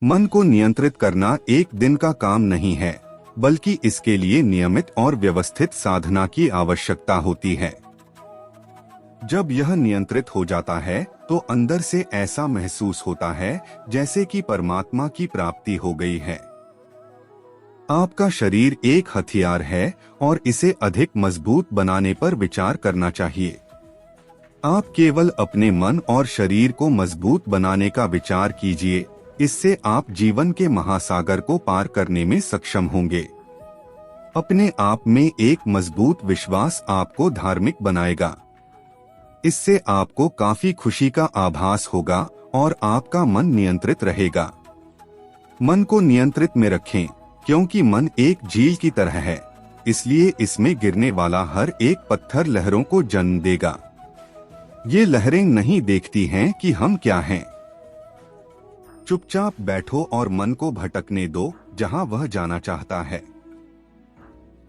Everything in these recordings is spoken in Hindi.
मन को नियंत्रित करना एक दिन का काम नहीं है, बल्कि इसके लिए नियमित और व्यवस्थित साधना की आवश्यकता होती है। जब यह नियंत्रित हो जाता है तो अंदर से ऐसा महसूस होता है जैसे कि परमात्मा की प्राप्ति हो गई है। आपका शरीर एक हथियार है और इसे अधिक मजबूत बनाने पर विचार करना चाहिए। आप केवल अपने मन और शरीर को मजबूत बनाने का विचार कीजिए, इससे आप जीवन के महासागर को पार करने में सक्षम होंगे। अपने आप में एक मजबूत विश्वास आपको धार्मिक बनाएगा। इससे आपको काफी खुशी का आभास होगा और आपका मन नियंत्रित रहेगा। मन को नियंत्रित में रखें, क्योंकि मन एक झील की तरह है, इसलिए इसमें गिरने वाला हर एक पत्थर लहरों को जन्म देगा। ये लहरें नहीं देखती हैं कि हम क्या हैं। चुपचाप बैठो और मन को भटकने दो जहां वह जाना चाहता है,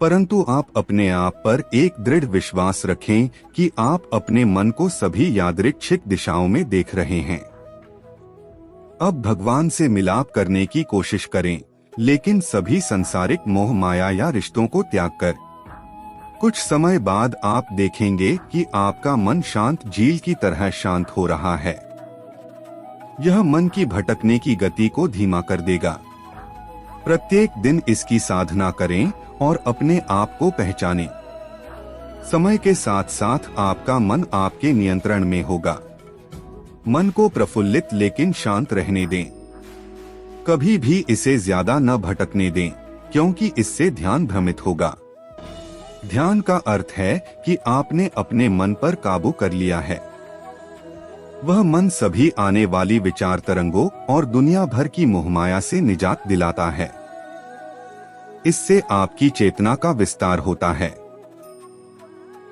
परंतु आप अपने आप पर एक दृढ़ विश्वास रखें कि आप अपने मन को सभी यादृच्छिक दिशाओं में देख रहे हैं। अब भगवान से मिलाप करने की कोशिश करें, लेकिन सभी संसारिक मोह माया या रिश्तों को त्याग कर। कुछ समय बाद आप देखेंगे कि आपका मन शांत झील की तरह शांत हो रहा है। यह मन की भटकने की गति को धीमा कर देगा। प्रत्येक दिन इसकी साधना करें और अपने आप को पहचानें। समय के साथ साथ आपका मन आपके नियंत्रण में होगा। मन को प्रफुल्लित लेकिन शांत रहने दें। कभी भी इसे ज्यादा न भटकने दें, क्योंकि इससे ध्यान भ्रमित होगा। ध्यान का अर्थ है कि आपने अपने मन पर काबू कर लिया है। वह मन सभी आने वाली विचार तरंगों और दुनिया भर की मोहमाया से निजात दिलाता है। इससे आपकी चेतना का विस्तार होता है।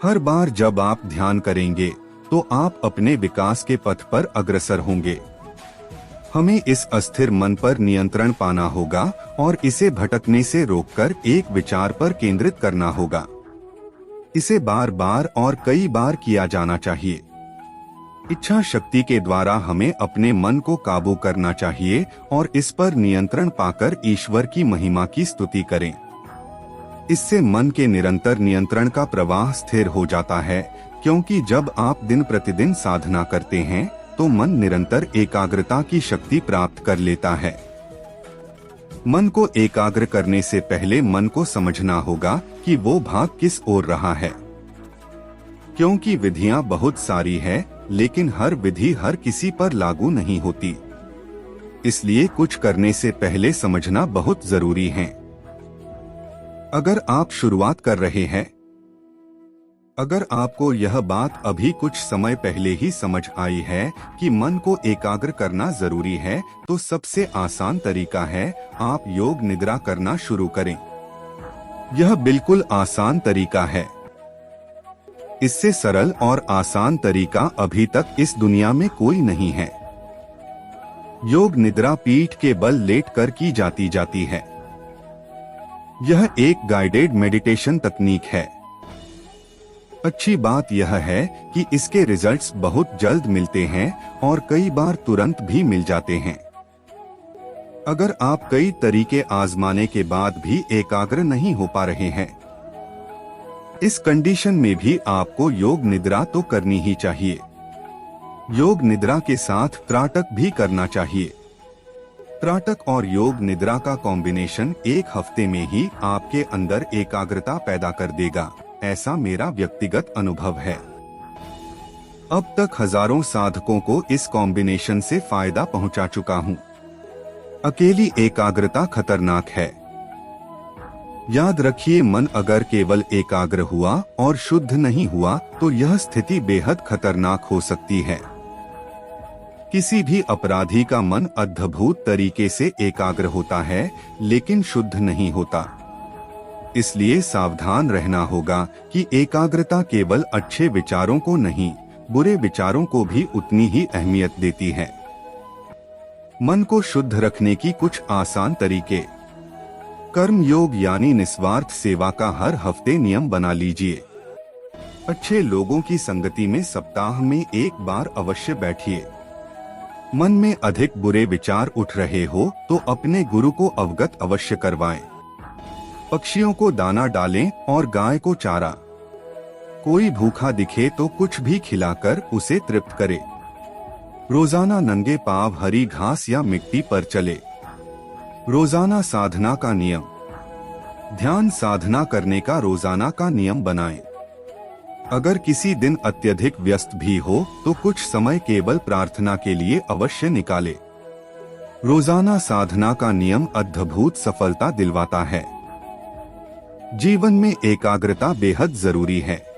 हर बार जब आप ध्यान करेंगे तो आप अपने विकास के पथ पर अग्रसर होंगे। हमें इस अस्थिर मन पर नियंत्रण पाना होगा और इसे भटकने से रोककर एक विचार पर केंद्रित करना होगा। इसे बार बार और कई बार किया जाना चाहिए। इच्छा शक्ति के द्वारा हमें अपने मन को काबू करना चाहिए और इस पर नियंत्रण पाकर ईश्वर की महिमा की स्तुति करें। इससे मन के निरंतर नियंत्रण का प्रवाह स्थिर हो जाता है, क्योंकि जब आप दिन प्रतिदिन साधना करते हैं तो मन निरंतर एकाग्रता की शक्ति प्राप्त कर लेता है। मन को एकाग्र करने से पहले मन को समझना होगा कि वो भाग किस ओर रहा है, क्योंकि विधियां बहुत सारी है, लेकिन हर विधि हर किसी पर लागू नहीं होती। इसलिए कुछ करने से पहले समझना बहुत जरूरी है। अगर आप शुरुआत कर रहे हैं, अगर आपको यह बात अभी कुछ समय पहले ही समझ आई है कि मन को एकाग्र करना जरूरी है, तो सबसे आसान तरीका है आप योग निद्रा करना शुरू करें। यह बिल्कुल आसान तरीका है। इससे सरल और आसान तरीका अभी तक इस दुनिया में कोई नहीं है। योग निद्रा पीठ के बल लेटकर की जाती है। यह एक गाइडेड मेडिटेशन तकनीक है। अच्छी बात यह है कि इसके रिजल्ट्स बहुत जल्द मिलते हैं और कई बार तुरंत भी मिल जाते हैं। अगर आप कई तरीके आजमाने के बाद भी एकाग्र नहीं हो पा रहे हैं, इस कंडीशन में भी आपको योग निद्रा तो करनी ही चाहिए। योग निद्रा के साथ त्राटक भी करना चाहिए। त्राटक और योग निद्रा का कॉम्बिनेशन एक हफ्ते में ही आपके अंदर एकाग्रता पैदा कर देगा, ऐसा मेरा व्यक्तिगत अनुभव है। अब तक हजारों साधकों को इस कॉम्बिनेशन से फायदा पहुंचा चुका हूं। अकेली एकाग्रता खतरनाक है। याद रखिए, मन अगर केवल एकाग्र हुआ और शुद्ध नहीं हुआ तो यह स्थिति बेहद खतरनाक हो सकती है। किसी भी अपराधी का मन अद्भुत तरीके से एकाग्र होता है, लेकिन शुद्ध नहीं होता। इसलिए सावधान रहना होगा कि एकाग्रता केवल अच्छे विचारों को नहीं, बुरे विचारों को भी उतनी ही अहमियत देती है। मन को शुद्ध रखने की कुछ आसान तरीके। कर्म योग यानी निस्वार्थ सेवा का हर हफ्ते नियम बना लीजिए। अच्छे लोगों की संगति में सप्ताह में एक बार अवश्य बैठिए। मन में अधिक बुरे विचार उठ रहे हो तो अपने गुरु को अवगत अवश्य करवाएं। पक्षियों को दाना डालें और गाय को चारा। कोई भूखा दिखे तो कुछ भी खिलाकर उसे तृप्त करे। रोजाना नंगे पांव हरी घास या मिट्टी पर चले। रोजाना साधना का नियम। ध्यान साधना करने का रोजाना का नियम बनाएं। अगर किसी दिन अत्यधिक व्यस्त भी हो तो कुछ समय केवल प्रार्थना के लिए अवश्य निकाले। रोजाना साधना का नियम अद्भुत सफलता दिलवाता है। जीवन में एकाग्रता बेहद जरूरी है।